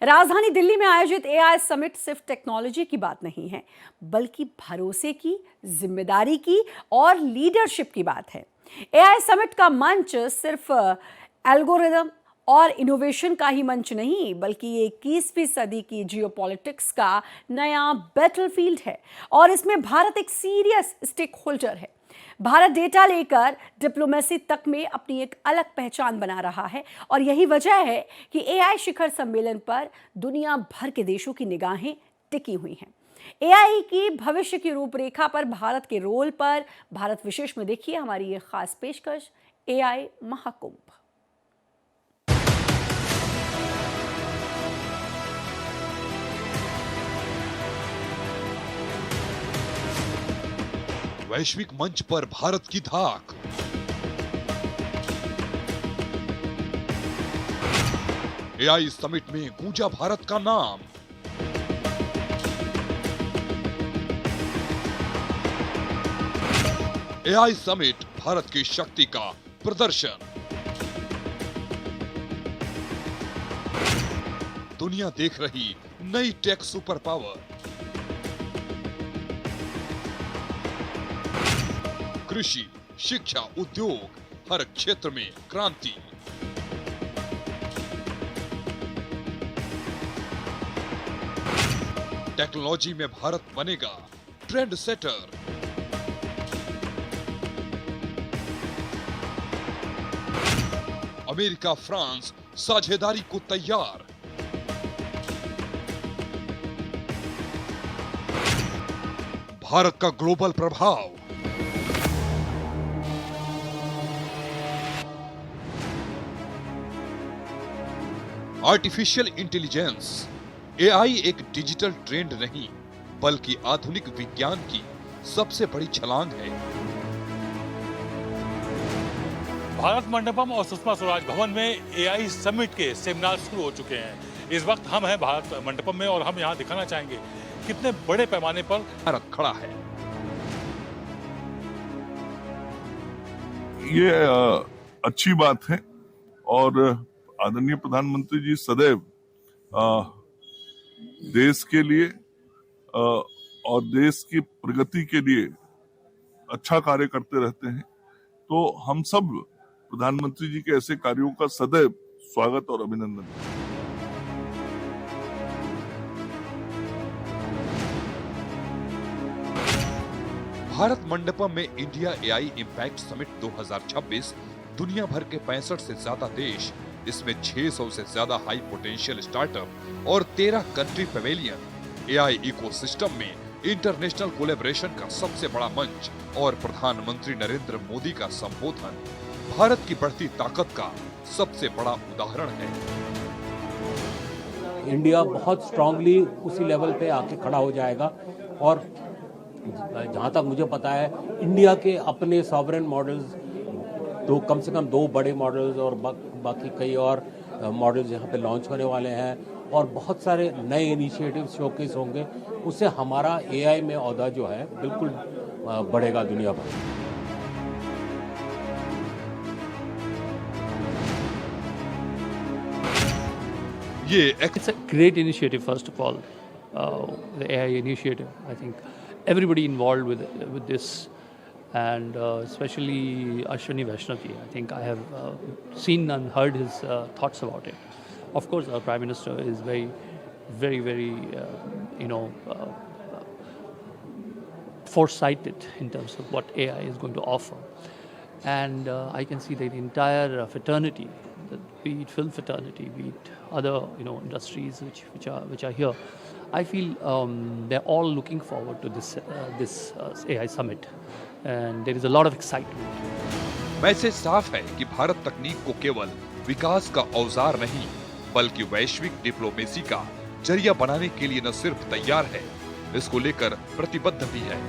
राजधानी दिल्ली में आयोजित एआई समिट सिर्फ टेक्नोलॉजी की बात नहीं है, बल्कि भरोसे की, जिम्मेदारी की और लीडरशिप की बात है। एआई समिट का मंच सिर्फ एल्गोरिदम और इनोवेशन का ही मंच नहीं, बल्कि ये 21वीं सदी की जियोपॉलिटिक्स का नया बैटलफील्ड है और इसमें भारत एक सीरियस स्टेक होल्डर है। भारत डेटा लेकर डिप्लोमेसी तक में अपनी एक अलग पहचान बना रहा है और यही वजह है कि एआई शिखर सम्मेलन पर दुनिया भर के देशों की निगाहें टिकी हुई हैं। एआई की भविष्य की रूपरेखा पर, भारत के रोल पर भारत विशेष में देखिए हमारी ये खास पेशकश, एआई महाकुंभ। वैश्विक मंच पर भारत की धाक। एआई समिट में गूंजा भारत का नाम। एआई समिट भारत की शक्ति का प्रदर्शन। दुनिया देख रही नई टेक सुपर पावर। कृषि, शिक्षा, उद्योग, हर क्षेत्र में क्रांति। टेक्नोलॉजी में भारत बनेगा ट्रेंड सेटर। अमेरिका, फ्रांस साझेदारी को तैयार। भारत का ग्लोबल प्रभाव। आर्टिफिशियल इंटेलिजेंस, एआई एक डिजिटल ट्रेंड नहीं, बल्कि आधुनिक विज्ञान की सबसे बड़ी छलांग है। भारत मंडपम और सुषमा स्वराज भवन में एआई समिट के सेमिनार शुरू हो चुके हैं। इस वक्त हम हैं भारत मंडपम में और हम यहाँ दिखाना चाहेंगे कितने बड़े पैमाने पर भारत खड़ा है। ये अच्छी बात है और आदरणीय प्रधानमंत्री जी सदैव देश के लिए और देश की प्रगति के लिए अच्छा कार्य करते रहते हैं। तो हम सब प्रधानमंत्री जी के ऐसे कार्यों का सदैव स्वागत और अभिनंदन। भारत मंडपम में इंडिया एआई इम्पैक्ट समिट 2026 दुनिया भर के 65 से ज्यादा देश, इसमें 600 से ज्यादा हाई पोटेंशियल स्टार्टअप और 13 कंट्री पवेलियन। एआई इकोसिस्टम में इंटरनेशनल कोलैबोरेशन का सबसे बड़ा मंच और प्रधानमंत्री नरेंद्र मोदी का संबोधन भारत की बढ़ती ताकत का सबसे बड़ा उदाहरण है। इंडिया बहुत स्ट्रांगली उसी लेवल पे आके खड़ा हो जाएगा और जहाँ तक मुझे पता है इंडिया के अपने सॉवरेन मॉडल्स कम से कम 2 बड़े मॉडल्स और बाकी कई और मॉडल्स यहाँ पे लॉन्च होने वाले हैं और बहुत सारे नए इनिशिएटिव्स शोकेस होंगे। उससे हमारा एआई में औहदा जो है बिल्कुल बढ़ेगा दुनिया भर। It's a great initiative, first of all, the AI initiative. I think everybody involved with this, and especially Ashwini Vaishnav ji. I think I have seen and heard his thoughts about it. Of course, our Prime Minister is very foresighted in terms of what AI is going to offer, and I can see that the entire fraternity, be it film fraternity, be it other industries which are here, I feel they're all looking forward to this AI summit, and there is a lot of excitement. Message साफ है कि भारत तकनीक को केवल विकास का औजार नहीं, बल्कि वैश्विक डिप्लोमेसी का जरिया बनाने के लिए न सिर्फ तैयार है, इसको लेकर प्रतिबद्ध भी है।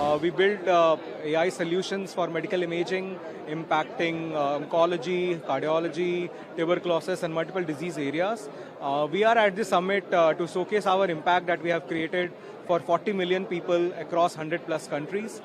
We build AI solutions for medical imaging, impacting oncology, cardiology, tuberculosis, and multiple disease areas. We are at the summit to showcase our impact that we have created for 40 million people across 100 plus countries.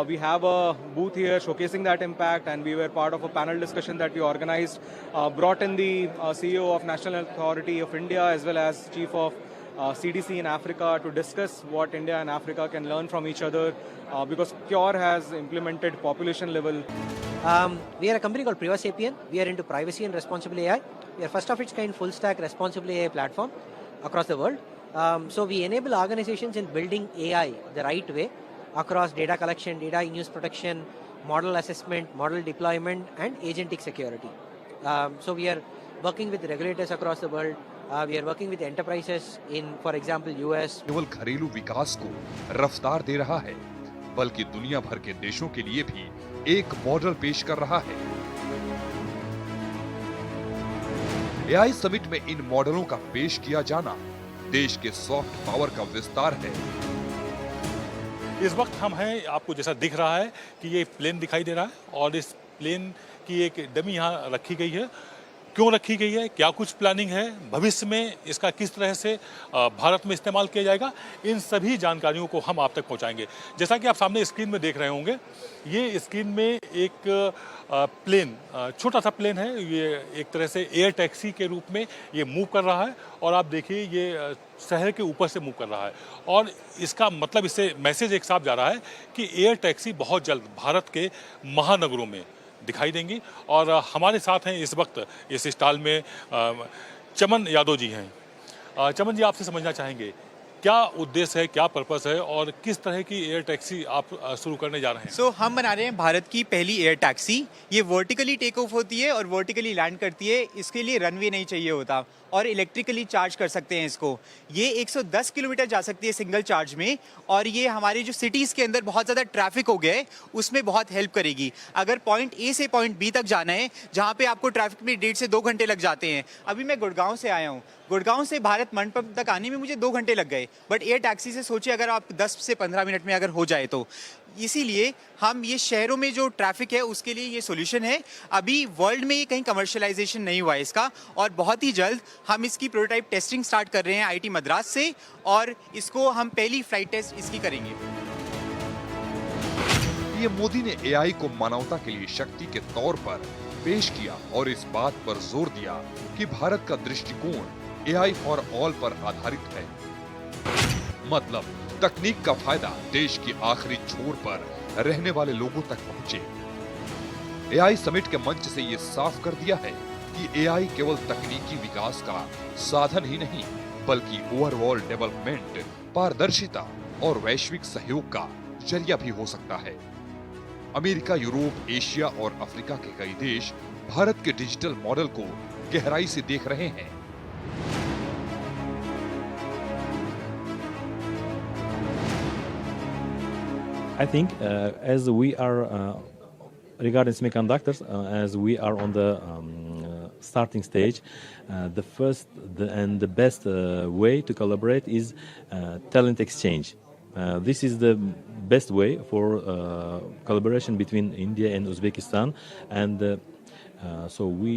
We have a booth here showcasing that impact, and we were part of a panel discussion that we organized, brought in the CEO of National Health Authority of India as well as Chief of CDC in Africa to discuss what India and Africa can learn from each other because Cure has implemented population level. We are a company called PrivaSapien. We are into privacy and responsible AI. We are first of its kind full stack responsible AI platform across the world. So we enable organizations in building AI the right way across data collection, data in-use protection, model assessment, model deployment, and agentic security. So we are working with regulators across the world. We are working with enterprises in, for example, US. केवल घरेलू विकास को रफ्तार दे रहा है, बल्कि दुनिया भर के देशों के लिए भी एक मॉडल पेश कर रहा है। एआई समिट में इन मॉडलों का पेश किया जाना देश के सॉफ्ट पावर का विस्तार है। इस वक्त हम हैं, आपको जैसा दिख रहा है कि ये प्लेन दिखाई दे रहा है और इस प्लेन की एक डमी यहाँ रखी गई है। क्यों रखी गई है, क्या कुछ प्लानिंग है, भविष्य में इसका किस तरह से भारत में इस्तेमाल किया जाएगा, इन सभी जानकारियों को हम आप तक पहुंचाएंगे। जैसा कि आप सामने स्क्रीन में देख रहे होंगे, ये स्क्रीन में एक प्लेन, छोटा सा प्लेन है, ये एक तरह से एयर टैक्सी के रूप में ये मूव कर रहा है और आप देखिए ये शहर के ऊपर से मूव कर रहा है और इसका मतलब, इससे मैसेज एक साफ जा रहा है कि एयर टैक्सी बहुत जल्द भारत के महानगरों में दिखाई देंगी। और हमारे साथ हैं इस वक्त इस स्टॉल में चमन यादव जी हैं। चमन जी, आपसे समझना चाहेंगे क्या उद्देश्य है, क्या पर्पस है और किस तरह की एयर टैक्सी आप शुरू करने जा रहे हैं? हम बना रहे हैं भारत की पहली एयर टैक्सी। ये वर्टिकली टेक ऑफ होती है और वर्टिकली लैंड करती है। इसके लिए रनवे नहीं चाहिए होता और इलेक्ट्रिकली चार्ज कर सकते हैं इसको। ये 110 किलोमीटर जा सकती है सिंगल चार्ज में और ये हमारी जो सिटीज़ के अंदर बहुत ज़्यादा ट्रैफिक हो गया है उसमें बहुत हेल्प करेगी। अगर पॉइंट ए से पॉइंट बी तक जाना है जहाँ पे आपको ट्रैफिक में 1.5 से 2 घंटे लग जाते हैं। अभी मैं गुड़गांव से आया हूँ, गुड़गांव से भारत मंडपम तक आने में मुझे 2 घंटे लग गए, बट एयर टैक्सी से सोचिए अगर आप 10 से 15 मिनट में अगर हो जाए तो। इसीलिए हम ये शहरों में जो ट्रैफिक है उसके लिए ये सॉल्यूशन है। अभी वर्ल्ड में ये कहीं कमर्शियलाइजेशन नहीं हुआ है इसका और बहुत ही जल्द हम इसकी प्रोटोटाइप टेस्टिंग स्टार्ट कर रहे हैं आईटी मद्रास से और इसको हम पहली फ्लाइट टेस्ट इसकी करेंगे। पीएम मोदी ने एआई को मानवता के लिए शक्ति के तौर पर पेश किया और इस बात पर जोर दिया कि भारत का दृष्टिकोण एआई फॉर ऑल पर आधारित है। मतलब तकनीक का फायदा देश की आखिरी छोर पर रहने वाले लोगों तक पहुंचे। एआई समिट के मंच से ये साफ कर दिया है कि एआई केवल तकनीकी विकास का साधन ही नहीं, बल्कि ओवरऑल डेवलपमेंट, पारदर्शिता और वैश्विक सहयोग का जरिया भी हो सकता है। अमेरिका, यूरोप, एशिया और अफ्रीका के कई देश भारत के डिजिटल मॉडल को गहराई से देख रहे हैं। I think as we are regarding semiconductors, as we are on the starting stage, the first and the best way to collaborate is talent exchange. This is the best way for collaboration between India and Uzbekistan, and so we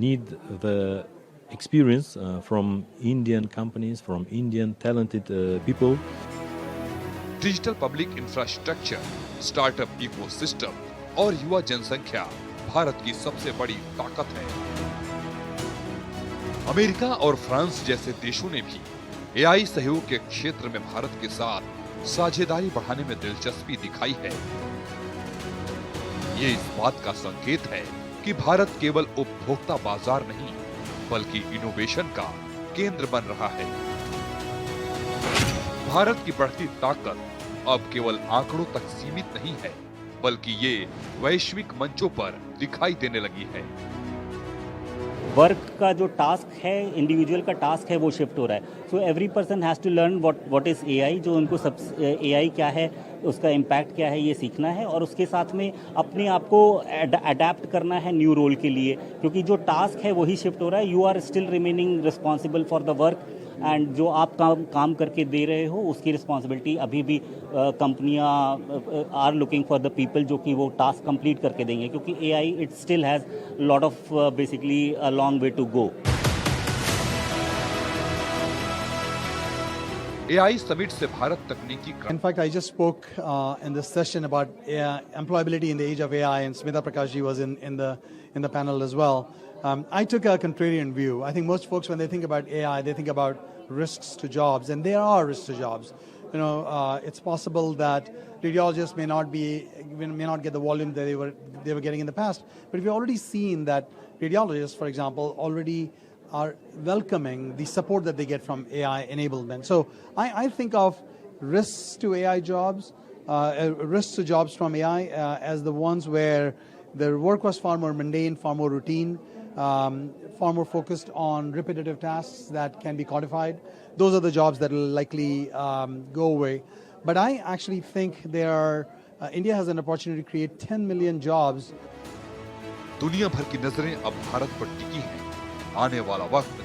need the experience from Indian companies, from Indian talented people. Digital public infrastructure, startup ecosystem और युवा जनसंख्या भारत की सबसे बड़ी ताकत है। America और France जैसे देशों ने भी एआई सहयोग के क्षेत्र में भारत के साथ साझेदारी बढ़ाने में दिलचस्पी दिखाई है। ये इस बात का संकेत है कि भारत केवल उपभोक्ता बाजार नहीं, बल्कि इनोवेशन का केंद्र बन रहा है। भारत की बढ़ती ताकत अब केवल आंकड़ों तक सीमित नहीं है, बल्कि ये वैश्विक मंचों पर दिखाई देने लगी है। वर्क का जो टास्क है, इंडिविजुअल का टास्क है, वो शिफ्ट हो रहा है। So every person has to learn what is AI, जो उनको सब एआई क्या है, उसका इम्पैक्ट क्या है, ये सीखना है और उसके साथ में अपने आप को अडेप्ट करना है न्यू रोल के लिए, क्योंकि जो टास्क है वही शिफ्ट हो रहा है। You are still remaining responsible for the work, and जो आप काम करके दे रहे हो उसकी रिस्पॉन्सिबिलिटी अभी भी कंपनियां are looking for the people जो कि वो टास्क कंप्लीट करके देंगे, क्योंकि AI it still has lot of basically a long way to go. AI summit से भारत तकनीकी In fact, I just spoke in this session about employability in the age of AI, and Smita Prakash ji was in the panel as well. I took a contrarian view. I think most folks, when they think about AI, they think about risks to jobs, and there are risks to jobs. You know, it's possible that radiologists may not get the volume that they were getting in the past. But we've already seen that radiologists, for example, already are welcoming the support that they get from AI enablement. So I think of risks to AI jobs, risks to jobs from AI as the ones where the work was far more mundane, far more routine, far more focused on repetitive tasks that can be codified. Those are the jobs that will likely go away. But I actually think India has an opportunity to create 10 million jobs. दुनिया भर की नजरें अब भारत पर टिकी हैं। आने वाला वक्त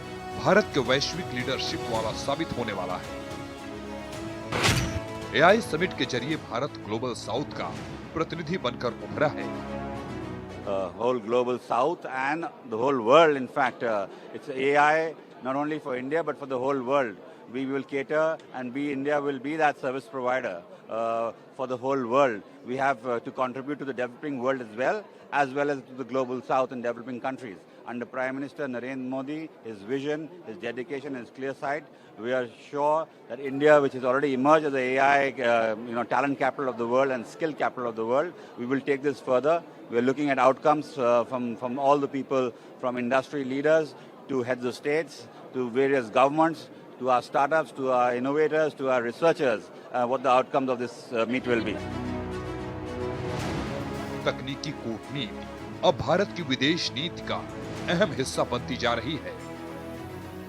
भारत के वैश्विक लीडरशिप वाला साबित होने वाला है। AI समिट के जरिए भारत ग्लोबल साउथ का प्रतिनिधि बनकर उभरा है। Whole global south and the whole world, in fact, it's AI not only for India but for the whole world. We will cater, and India will be that service provider for the whole world. We have to contribute to the developing world as well as to the global south and developing countries. Under Prime Minister Narendra Modi, his vision, his dedication, his clear sight, we are sure that India, which has already emerged as the AI talent capital of the world and skill capital of the world, we will take this further. We are looking at outcomes from all the people, from industry leaders to heads of states, to various governments, to our startups, to our innovators, to our researchers, what the outcomes of this meet will be. तकनीकी कूटनीति अब भारत की विदेश नीति का अहम हिस्सा बनती जा रही है।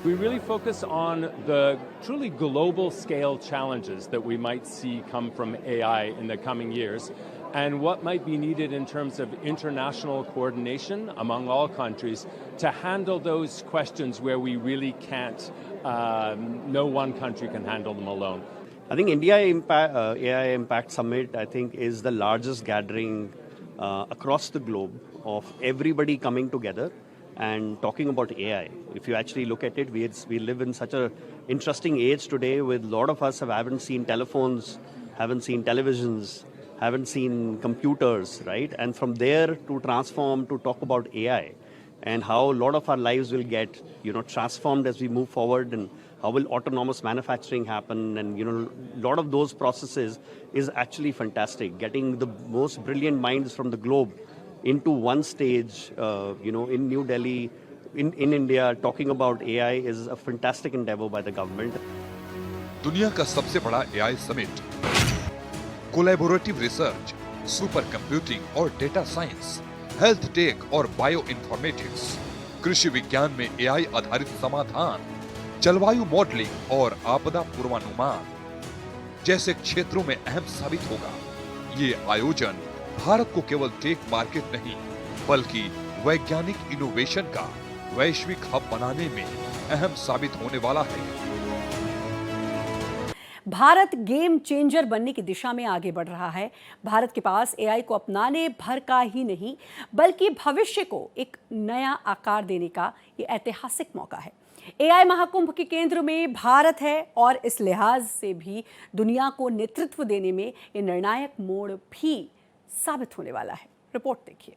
We really focus on the truly global scale challenges that we might see come from AI in the coming years, and what might be needed in terms of international coordination among all countries to handle those questions where we really can't, no one country can handle them alone. I think India AI Impact Summit, I think, is the largest gathering across the globe of everybody coming together and talking about AI. If you actually look at it, we live in such an interesting age today with a lot of us haven't seen telephones, haven't seen televisions, haven't seen computers, right? And from there to transform to talk about AI and how a lot of our lives will get, transformed as we move forward, and how will autonomous manufacturing happen, and a lot of those processes is actually fantastic. Getting the most brilliant minds from the globe into one stage, in New Delhi, in India, talking about AI is a fantastic endeavor by the government. दुनिया का सबसे बड़ा AI summit collaborative research, super computing और data science, health take और bio informatics, कृषि विज्ञान में AI आधारित समाधान, जलवायु मॉडलिंग और आपदा पूर्वानुमान जैसे क्षेत्रों में अहम साबित होगा। ये आयोजन भारत को केवल टेक मार्केट नहीं, बल्कि वैज्ञानिक इनोवेशन का वैश्विक हब बनाने में अहम साबित होने वाला है। भारत गेम चेंजर बनने की दिशा में आगे बढ़ रहा है। भारत के पास AI को अपनाने भर का ही नहीं, बल्कि भविष्य को एक नया आकार देने का ये ऐतिहासिक मौका है। AI महाकुंभ के केंद्र में भारत है और इस लिहाज से भी दुनिया को नेतृत्व देने में ये निर्णायक मोड़ भी साबित होने वाला है। रिपोर्ट देखिए।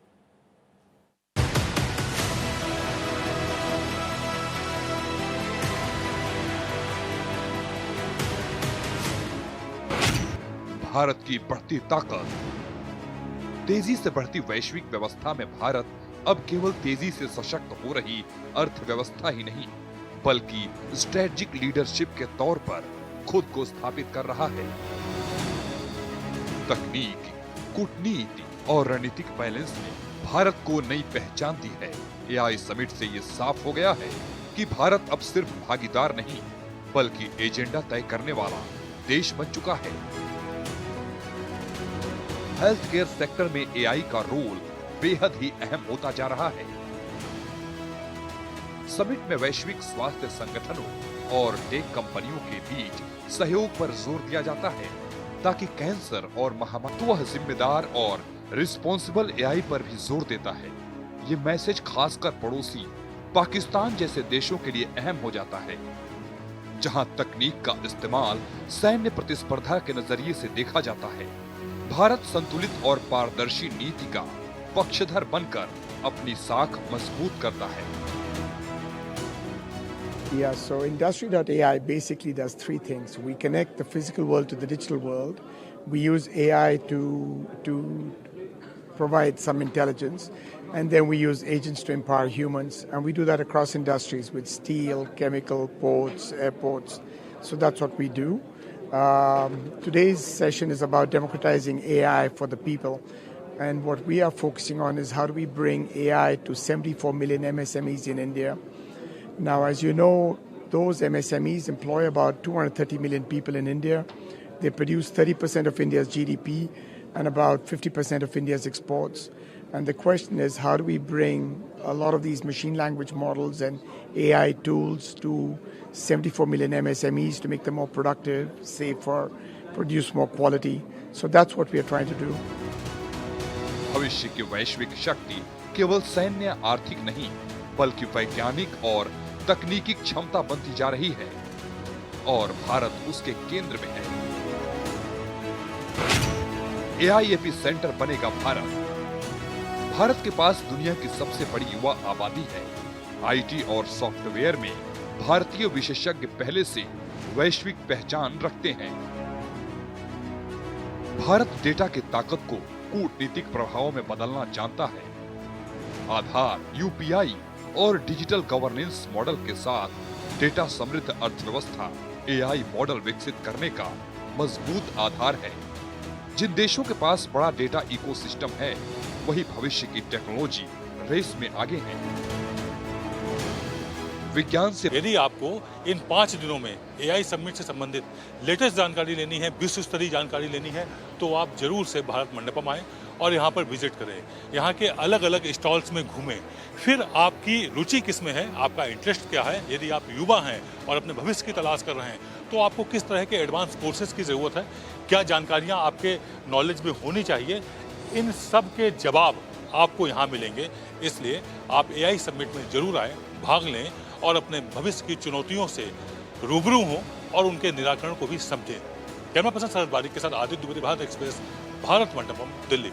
भारत की बढ़ती ताकत, तेजी से बढ़ती वैश्विक व्यवस्था में भारत अब केवल तेजी से सशक्त हो रही अर्थव्यवस्था ही नहीं, बल्कि स्ट्रेटेजिक लीडरशिप के तौर पर खुद को स्थापित कर रहा है। तकनीक, कूटनीति और रणनीतिक बैलेंस ने भारत को नई पहचान दी है। AI समिट से ये साफ हो गया है कि भारत अब सिर्फ भागीदार नहीं, बल्कि एजेंडा तय करने वाला देश बन चुका है। हेल्थ केयर सेक्टर में AI का रोल बेहद ही अहम होता जा रहा है। समिट में वैश्विक स्वास्थ्य संगठनों और टेक कंपनियों के बीच सहयोग पर जोर दिया जाता है ताकि कैंसर और महामारी वह जिम्मेदार और रिस्पॉन्सिबल एआई पर भी जोर देता है। ये मैसेज खासकर पड़ोसी पाकिस्तान जैसे देशों के लिए अहम हो जाता है, जहां तकनीक का इस्तेमाल सैन्य प्रतिस्पर्धा के नजरिए से देखा जाता है। भारत संतुलित और पारदर्शी नीति का पक्षधर बनकर अपनी साख मजबूत करता है। Yeah, so Industry.ai basically does three things. We connect the physical world to the digital world. We use AI to provide some intelligence, and then we use agents to empower humans, and we do that across industries with steel, chemical, ports, airports. So that's what we do. Today's session is about democratizing AI for the people, and what we are focusing on is how do we bring AI to 74 million MSMEs in India. Now, as you know, those MSMEs employ about 230 million people in India. They produce 30% of India's GDP and about 50% of India's exports. And the question is, how do we bring a lot of these machine language models and AI tools to 74 million MSMEs to make them more productive, safer, produce more quality? So that's what we are trying to do. भविष्य की वैश्विक शक्ति केवल सैन्य आर्थिक नहीं, बल्कि वैज्ञानिक और तकनीकी क्षमता बनती जा रही है और भारत उसके केंद्र में है। एआई एपीसेंटर बनेगा भारत। भारत के पास दुनिया की सबसे बड़ी युवा आबादी है। आईटी और सॉफ्टवेयर में भारतीय विशेषज्ञ पहले से वैश्विक पहचान रखते हैं। भारत डेटा की ताकत को कूटनीतिक प्रभावों में बदलना जानता है। आधार, यूपीआई और डिजिटल गवर्नेंस मॉडल के साथ डेटा समृद्ध अर्थव्यवस्था एआई मॉडल विकसित करने का मजबूत आधार है। जिन देशों के पास बड़ा डेटा इकोसिस्टम है, वही भविष्य की टेक्नोलॉजी रेस में आगे हैं। विज्ञान से यदि आपको इन 5 दिनों में एआई समिट से संबंधित लेटेस्ट जानकारी लेनी है, विश्व स्तरीय जानकारी लेनी है, तो आप जरूर से भारत मंडपम आएं और यहाँ पर विजिट करें। यहाँ के अलग अलग स्टॉल्स में घूमें। फिर आपकी रुचि किस में है, आपका इंटरेस्ट क्या है। यदि आप युवा हैं और अपने भविष्य की तलाश कर रहे हैं, तो आपको किस तरह के एडवांस कोर्सेज की ज़रूरत है, क्या जानकारियाँ आपके नॉलेज में होनी चाहिए, इन सब के जवाब आपको यहाँ मिलेंगे। इसलिए आप एआई समिट में जरूर आएँ, भाग लें और अपने भविष्य की चुनौतियों से रूबरू हों और उनके निराकरण को भी समझें। कैमरा पर्सन शरद बारिक के साथ आदित्य द्विवेदी, भारत एक्सप्रेस, भारत मंडपम, दिल्ली।